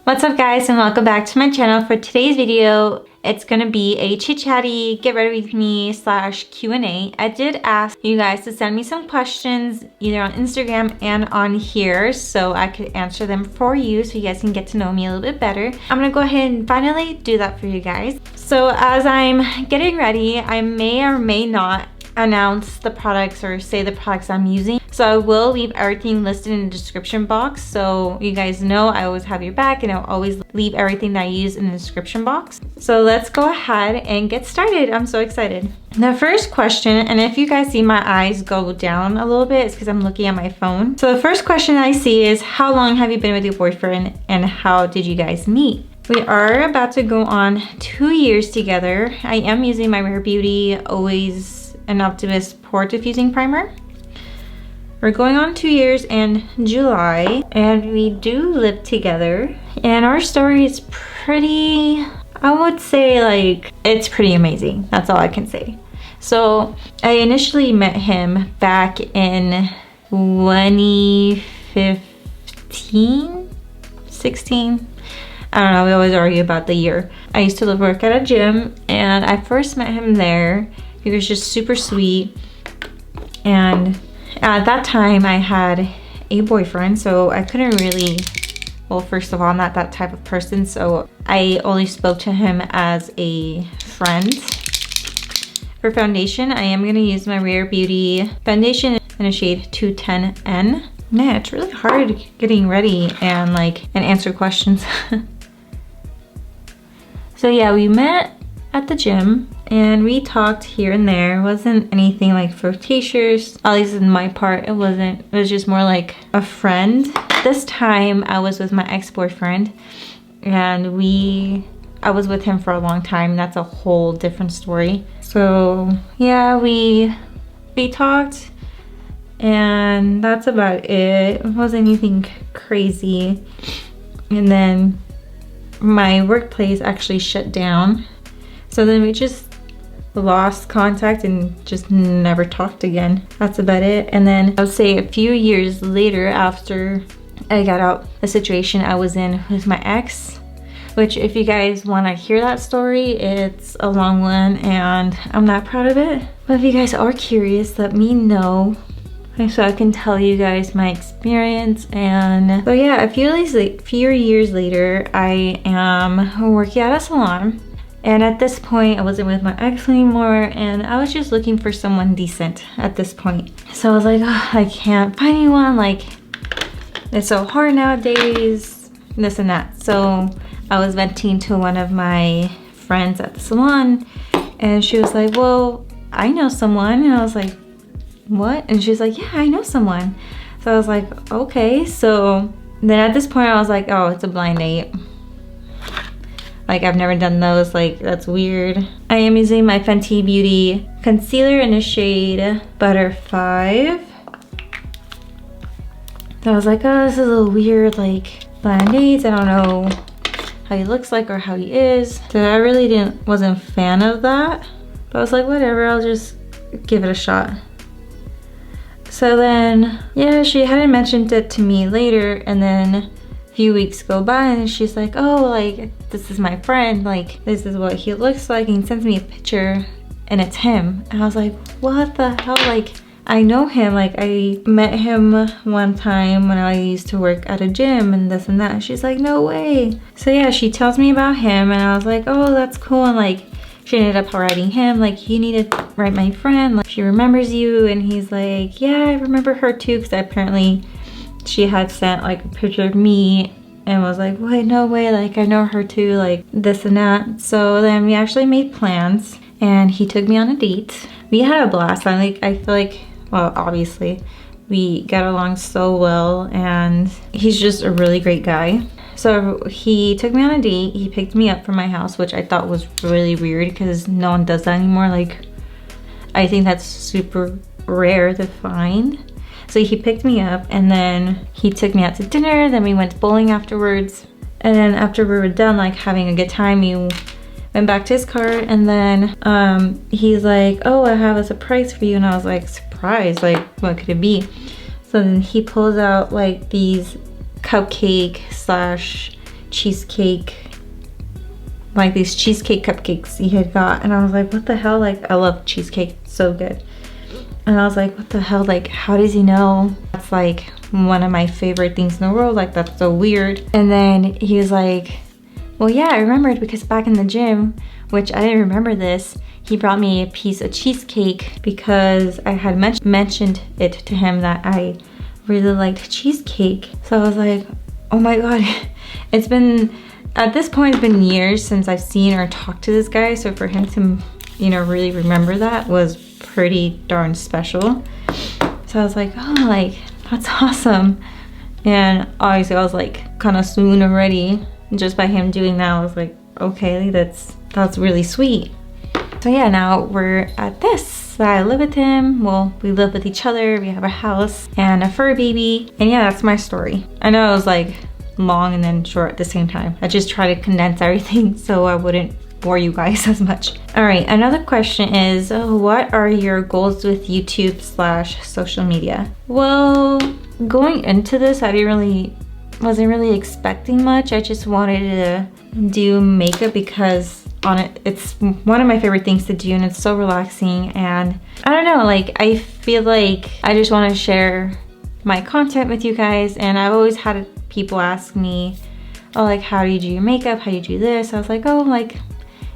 What's up guys, and welcome back to my channel. For today's video, it's gonna be a chit-chatty get ready with me / Q&A. I did ask you guys to send me some questions either on Instagram and on here so I could answer them for you so you guys can get to know me a little bit better. I'm gonna go ahead and finally do that for you guys. So as I'm getting ready, I may or may not announce the products or say the products I'm using. So I will leave everything listed in the description box so you guys know I always have your back, and I'll always leave everything that I use in the description box. So let's go ahead and get started. I'm so excited. The first question, and if you guys see my eyes go down a little bit, it's because I'm looking at my phone. So the first question I see is, how long have you been with your boyfriend and how did you guys meet? We are about to go on 2 years together. I am using my Rare Beauty Always an Optimist Pore Diffusing Primer. We're going on 2 years in July, and we do live together. And our story is pretty, I would say, like, it's pretty amazing. That's all I can say. So I initially met him back in 2015, 16. I don't know, we always argue about the year. I used to work at a gym, and I first met him there. He was just super sweet, and at that time I had a boyfriend, so I couldn't really, well, first of all, I'm not that type of person, so I only spoke to him as a friend. For foundation, I am going to use my Rare Beauty foundation in a shade 210N. Man, it's really hard getting ready and answer questions. So yeah, we met at the gym and we talked here and there. It wasn't anything like flirtatious, at least in my part. It wasn't. It was just more like a friend. This time I was with my ex-boyfriend, and I was with him for a long time. That's a whole different story. So yeah, we talked, and that's about it. It wasn't anything crazy. And then my workplace actually shut down. So then we just lost contact and just never talked again. That's about it. And then I would say a few years later, after I got out the situation I was in with my ex, which if you guys want to hear that story, it's a long one and I'm not proud of it. But if you guys are curious, let me know so I can tell you guys my experience. And so yeah, a few years later, I am working at a salon. And at this point, I wasn't with my ex anymore, and I was just looking for someone decent at this point. So I was like, oh, I can't find anyone, like, it's so hard nowadays, this and that. So I was venting to one of my friends at the salon, and she was like, well, I know someone. And I was like, what? And she's like, yeah, I know someone. So I was like, okay. So then at this point, I was like, oh, it's a blind date. Like, I've never done those, like, that's weird. I am using my Fenty Beauty concealer in the shade Butter 5. So I was like, oh, this is a little weird, like, blind dates. I don't know how he looks like or how he is. So I really wasn't a fan of that. But I was like, whatever, I'll just give it a shot. So then, yeah, she hadn't mentioned it to me later, and then few weeks go by and she's like, oh, like, this is my friend, like, this is what he looks like, and he sends me a picture and it's him. And I was like, what the hell? Like, I know him, like, I met him one time when I used to work at a gym and this and that. And she's like, no way. So yeah, she tells me about him, and I was like, oh, that's cool. And like, she ended up writing him, like, you need to write my friend, like, she remembers you. And he's like, yeah, I remember her too, because apparently she had sent like a picture of me and was like, wait, no way, like, I know her too, like, this and that. So then we actually made plans and he took me on a date. We had a blast. I feel like, well, obviously we got along so well, and he's just a really great guy. So he took me on a date. He picked me up from my house, which I thought was really weird because no one does that anymore. Like, I think that's super rare to find. So he picked me up, and then he took me out to dinner. Then we went bowling afterwards. And then after we were done, like, having a good time, we went back to his car. And then he's like, oh, I have a surprise for you. And I was like, surprise? Like, what could it be? So then he pulls out like these cupcake slash cheesecake, like these cheesecake cupcakes he had got, and I was like, what the hell? Like, I love cheesecake, it's so good. And I was like, what the hell? Like, how does he know? That's like one of my favorite things in the world. Like, that's so weird. And then he was like, well, yeah, I remembered because back in the gym, which I didn't remember this, he brought me a piece of cheesecake because I had mentioned it to him that I really liked cheesecake. So I was like, oh my God. It's been, at this point, it's been years since I've seen or talked to this guy. So for him to, you know, really remember that was pretty darn special. So I was like, oh, like, that's awesome. And obviously I was like kind of swoon already. Just by him doing that, I was like, okay, that's really sweet. So yeah, now we're at this. I live with him. Well, we live with each other. We have a house and a fur baby. And yeah, that's my story. I know it was like long and then short at the same time. I just try to condense everything so I wouldn't bore you guys as much. All right, another question is, what are your goals with YouTube / social media? Well, going into this, I wasn't really expecting much. I just wanted to do makeup because it's one of my favorite things to do, and it's so relaxing. And I don't know, like, I feel like I just want to share my content with you guys. And I've always had people ask me, oh, like, how do you do your makeup? How do you do this? I was like, oh, like,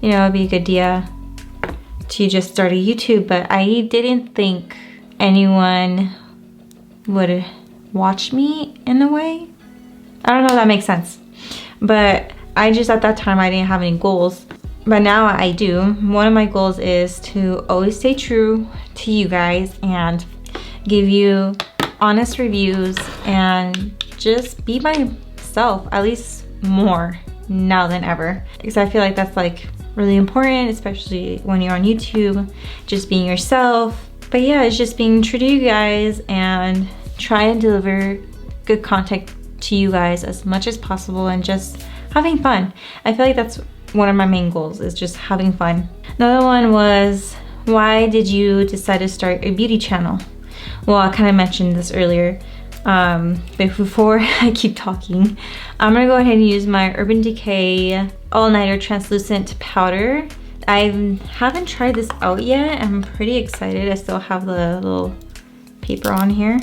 you know, it'd be a good idea to just start a YouTube, but I didn't think anyone would watch me in a way. I don't know if that makes sense, but I just, at that time, I didn't have any goals, but now I do. One of my goals is to always stay true to you guys and give you honest reviews and just be myself, at least more now than ever, because I feel like that's like really important, especially when you're on YouTube, just being yourself. But yeah, it's just being true to you guys and try to deliver good content to you guys as much as possible and just having fun. I feel like that's one of my main goals, is just having fun. Another one was, why did you decide to start a beauty channel? Well, I kind of mentioned this earlier, but before I keep talking, I'm gonna go ahead and use my Urban Decay All-Nighter Translucent Powder. I haven't tried this out yet. I'm pretty excited. I still have the little paper on here.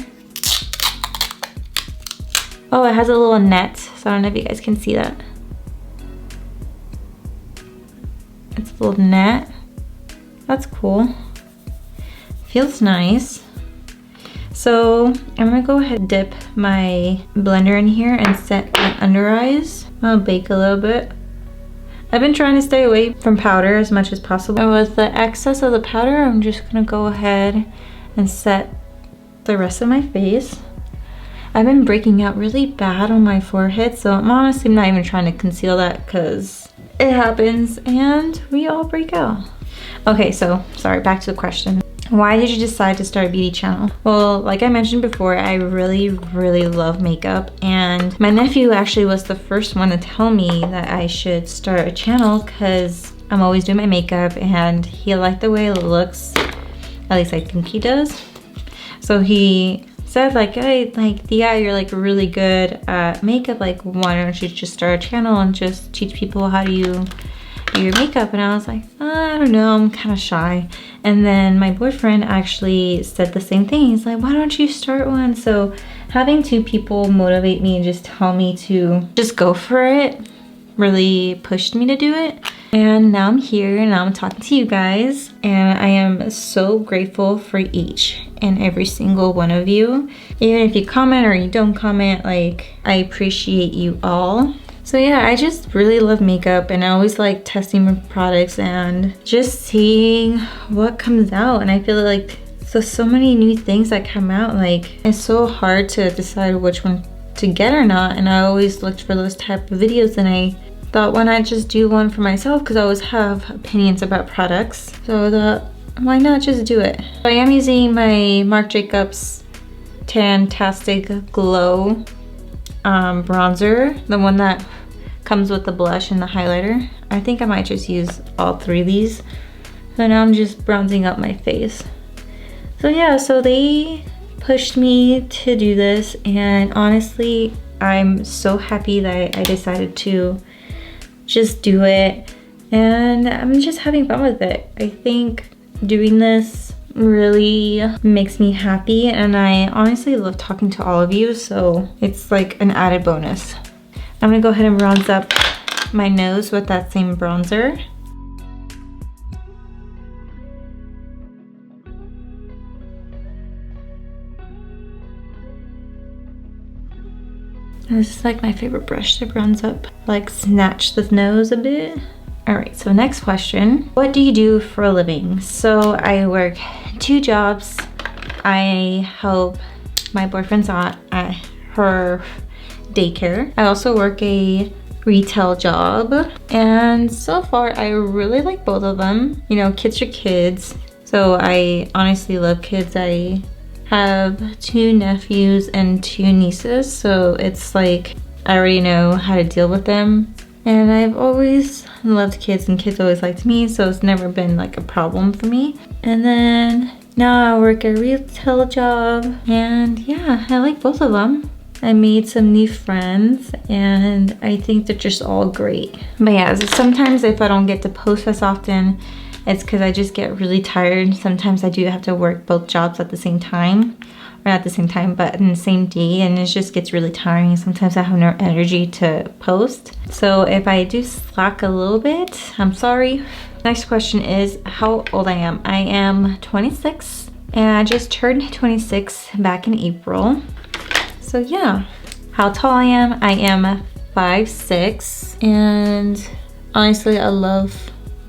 Oh, it has a little net, so I don't know if you guys can see that. It's a little net. That's cool. Feels nice. So I'm gonna go ahead and dip my blender in here and set my under eyes. I'll bake a little bit. I've been trying to stay away from powder as much as possible. And with the excess of the powder, I'm just gonna go ahead and set the rest of my face. I've been breaking out really bad on my forehead, so I'm honestly not even trying to conceal that because it happens and we all break out. Okay, so sorry, back to the question. Why did you decide to start a beauty channel? Well, like I mentioned before, I really love makeup, and my nephew actually was the first one to tell me that I should start a channel because I'm always doing my makeup and he liked the way it looks. At least I think he does. So he said like, hey, like, yeah, you're like really good at makeup, like why don't you just start a channel and just teach people how do you do your makeup? And I was like, I don't know, I'm kind of shy. And then my boyfriend actually said the same thing. He's like, why don't you start one? So having two people motivate me and just tell me to just go for it really pushed me to do it. And now I'm here and now I'm talking to you guys, and I am so grateful for each and every single one of you. Even if you comment or you don't comment, like, I appreciate you all. So yeah, I just really love makeup, and I always like testing my products and just seeing what comes out. And I feel like so many new things that come out, like it's so hard to decide which one to get or not. And I always looked for those type of videos, and I thought, why not just do one for myself, because I always have opinions about products. So I thought, why not just do it? So I am using my Marc Jacobs Tastic Glow bronzer, the one that comes with the blush and the highlighter. I think I might just use all three of these. So now I'm just bronzing up my face. So yeah, so they pushed me to do this, and honestly, I'm so happy that I decided to just do it, and I'm just having fun with it. I think doing this really makes me happy, and I honestly love talking to all of you, so it's like an added bonus. I'm gonna go ahead and bronze up my nose with that same bronzer. This is like my favorite brush to bronze up, like snatch the nose a bit. All right, so next question. What do you do for a living? So I work 2 jobs. I help my boyfriend's aunt at her daycare. I also work a retail job, and so far I really like both of them. You know, kids are kids, so I honestly love kids. I have 2 nephews and 2 nieces, so it's like I already know how to deal with them, and I've always loved kids and kids always liked me, so it's never been like a problem for me. And then now I work a retail job, and yeah, I like both of them. I made some new friends, and I think they're just all great. But yeah, so sometimes if I don't get to post as often, it's because I just get really tired. Sometimes I do have to work both jobs at the same time, or not at the same time, but in the same day, and it just gets really tiring. Sometimes I have no energy to post. So if I do slack a little bit, I'm sorry. Next question is how old I am. I am 26, and I just turned 26 back in April. So yeah, how tall I am 5'6", and honestly I love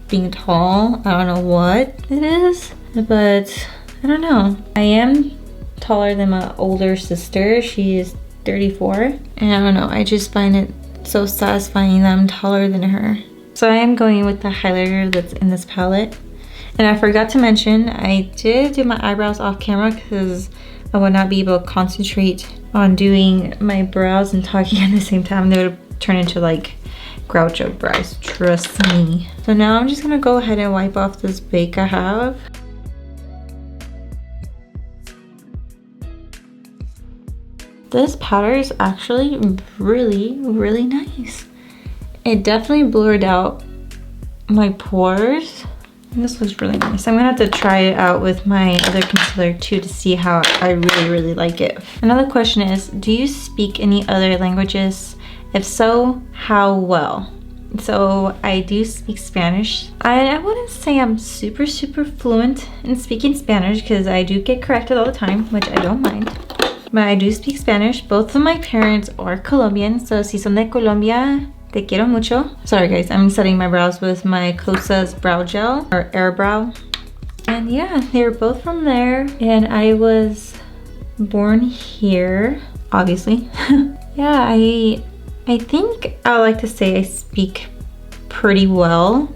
being tall. I don't know what it is, but I don't know. I am taller than my older sister. She is 34, and I don't know, I just find it so satisfying that I'm taller than her. So I am going with the highlighter that's in this palette. And I forgot to mention, I did do my eyebrows off camera because I would not be able to concentrate on doing my brows and talking at the same time. They would turn into like groucho brows, trust me. So now I'm just gonna go ahead and wipe off this bake I have. This powder is actually really, really nice. It definitely blurred out my pores. And this looks really nice. I'm gonna have to try it out with my other concealer too to see how I really, really like it. Another question is, do you speak any other languages? If so, how well? So I do speak Spanish. I wouldn't say I'm super, super fluent in speaking Spanish because I do get corrected all the time, which I don't mind. But I do speak Spanish. Both of my parents are Colombian, so si son de Colombia, te quiero mucho. Sorry guys, I'm setting my brows with my Kosas brow gel, or air brow. And yeah, they were both from there. And I was born here, obviously. Yeah, I think I like to say I speak pretty well.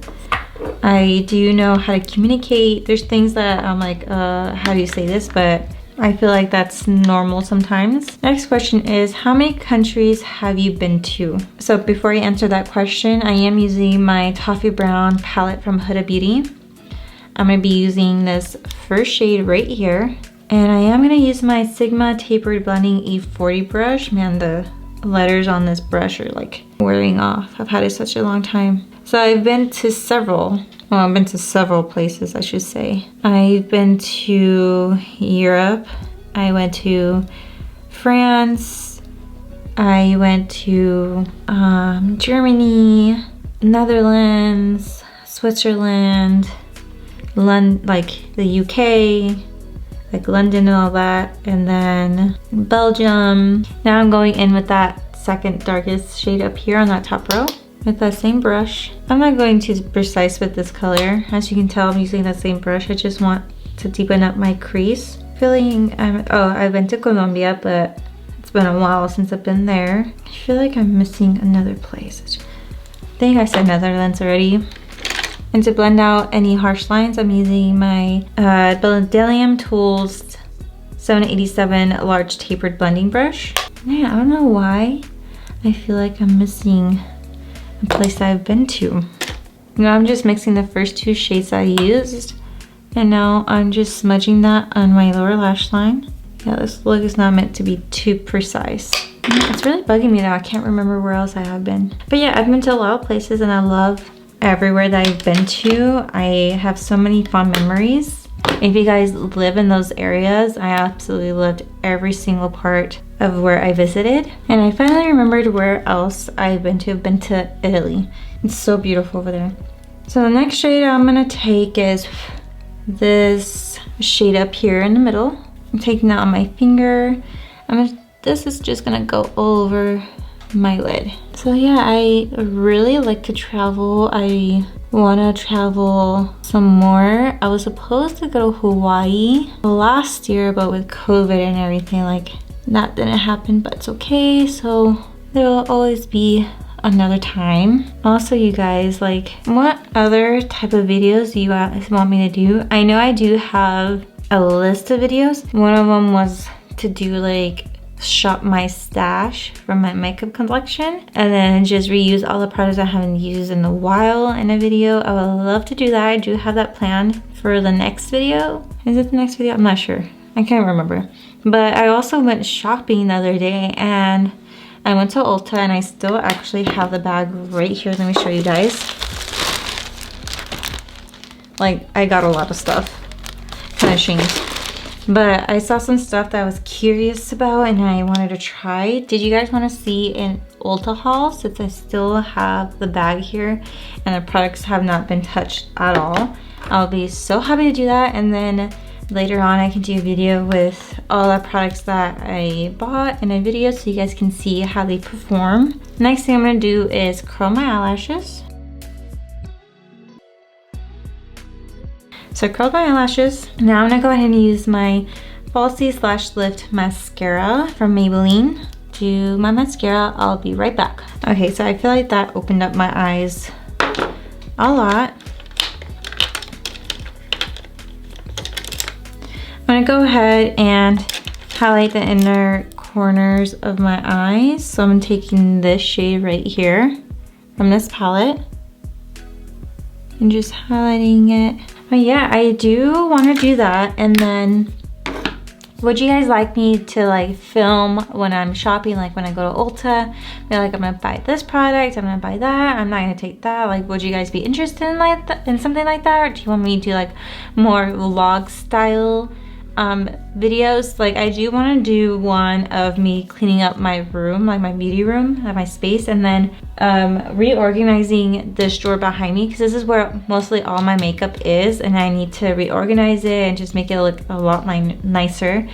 I do know how to communicate. There's things that I'm like, how do you say this? But I feel like that's normal sometimes. Next question is, how many countries have you been to? So before I answer that question, I am using my Toffee Brown palette from Huda Beauty. I'm gonna be using this first shade right here. And I am gonna use my Sigma Tapered Blending E40 brush. Man, the letters on this brush are like wearing off. I've had it such a long time. So I've been to several places, I should say. I've been to Europe. I went to France. I went to Germany, Netherlands, Switzerland, like the UK, like London and all that, and then Belgium. Now I'm going in with that second darkest shade up here on that top row with that same brush. I'm not going too precise with this color. As you can tell, I'm using that same brush. I just want to deepen up my crease. I went to Colombia, but it's been a while since I've been there. I feel like I'm missing another place. I think I said Netherlands already. And to blend out any harsh lines, I'm using my Maybelline Tools 787 large tapered blending brush. Yeah, I don't know why I feel like I'm missing a place that I've been to. Now I'm just mixing the first 2 shades I used, and now I'm just smudging that on my lower lash line. Yeah, this look is not meant to be too precise. It's really bugging me now. I can't remember where else I have been. But yeah, I've been to a lot of places and I love everywhere that I've been to. I have so many fond memories. If you guys live in those areas, I absolutely loved every single part of where I visited. And I finally remembered where else I've been to. I've been to Italy. It's so beautiful over there. So the next shade I'm gonna take is this shade up here in the middle. I'm taking that on my finger. This is just gonna go all over my lid. So yeah, I really like to travel. I wanna travel some more. I was supposed to go to Hawaii last year, but with COVID and everything, like that didn't happen, but it's okay. So there will always be another time. Also, you guys, like, what other type of videos do you guys want me to do? I know I do have a list of videos. One of them was to do like shop my stash from my makeup collection and then just reuse all the products I haven't used in a while in a video. I would love to do that. I do have that planned for the next video. Is it the next video? I'm not sure. I can't remember. But I also went shopping the other day and I went to Ulta and I still actually have the bag right here. Let me show you guys. Like, I got a lot of stuff. Kind of shamed. But I saw some stuff that I was curious about and I wanted to try. Did you guys want to see an Ulta haul, since I still have the bag here and the products have not been touched at all? I'll be so happy to do that, and then later on I can do a video with all the products that I bought in a video so you guys can see how they perform. Next thing I'm going to do is curl my eyelashes. So I curled my eyelashes. Now I'm gonna go ahead and use my Falsies Lash Lift Mascara from Maybelline. Do my mascara, I'll be right back. Okay, so I feel like that opened up my eyes a lot. I'm gonna go ahead and highlight the inner corners of my eyes. So I'm taking this shade right here from this palette and just highlighting it. But yeah, I do want to do that. And then would you guys like me to like film when I'm shopping, like when I go to Ulta? Be like, I'm gonna buy this product, I'm gonna buy that, I'm not gonna take that. Like, would you guys be interested in like in something like that? Or do you want me to do like more vlog style videos? Like, I do want to do one of me cleaning up my room, like my beauty room, my space, and then reorganizing this drawer behind me, because this is where mostly all my makeup is, and I need to reorganize it and just make it look a lot nicer.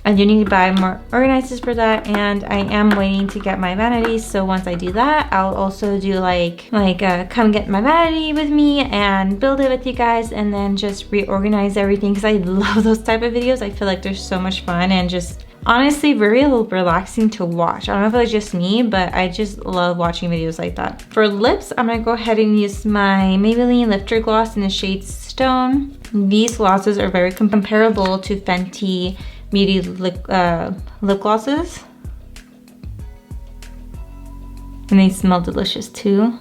I do need to buy more organizers for that, and I am waiting to get my vanity. So once I do that, I'll also do like come get my vanity with me and build it with you guys, and then just reorganize everything, because I love those type of videos. I feel like they're so much fun and just honestly very relaxing to watch. I don't know if it's just me, but I just love watching videos like that. For lips, I'm gonna go ahead and use my Maybelline Lifter Gloss in the shade Stone. These glosses are very comparable to Fenty Beauty lip glosses, and they smell delicious too.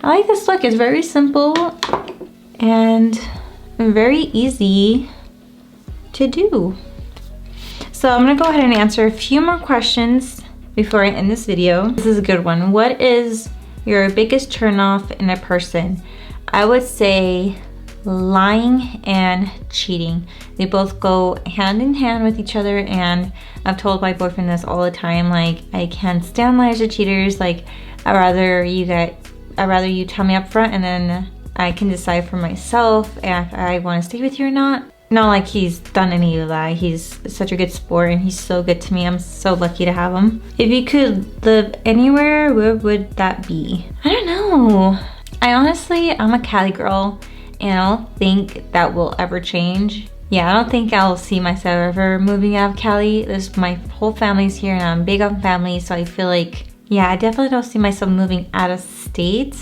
I like this look. It's very simple and very easy to do. So I'm gonna go ahead and answer a few more questions before I end this video. This is a good one. What is your biggest turnoff in a person? I would say lying and cheating. They both go hand in hand with each other, and I've told my boyfriend this all the time. Like, I can't stand liars or cheaters. Like, I'd rather you tell me up front, and then I can decide for myself if I want to stay with you or not. Not like he's done any of that. He's such a good sport and he's so good to me. I'm so lucky to have him. If you could live anywhere, where would that be? I don't know. I'm a Cali girl, and I don't think that will ever change. Yeah, I don't think I'll see myself ever moving out of Cali. My whole family's here, and I'm big on family, so I feel like, yeah, I definitely don't see myself moving out of state.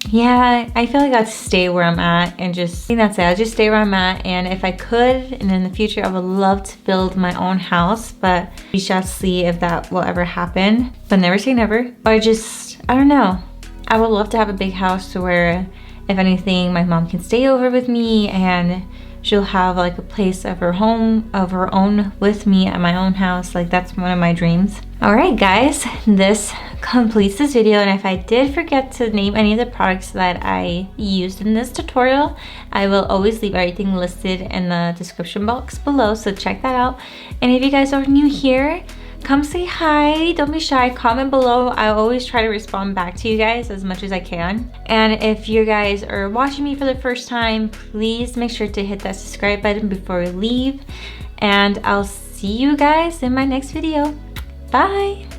Yeah, I feel like I'd stay where I'm at and I think that's it. I'll just stay where I'm at, and if I could, and in the future, I would love to build my own house, but we shall see if that will ever happen. But never say never. Or I don't know. I would love to have a big house to where, if anything, my mom can stay over with me and she'll have like a place of her own with me at my own house. Like that's one of my dreams. All right guys, this completes this video, and if I did forget to name any of the products that I used in this tutorial, I will always leave everything listed in the description box below, so check that out. And if you guys are new here, come say hi, don't be shy, comment below. I always try to respond back to you guys as much as I can. And if you guys are watching me for the first time, please make sure to hit that subscribe button before we leave, and I'll see you guys in my next video. Bye!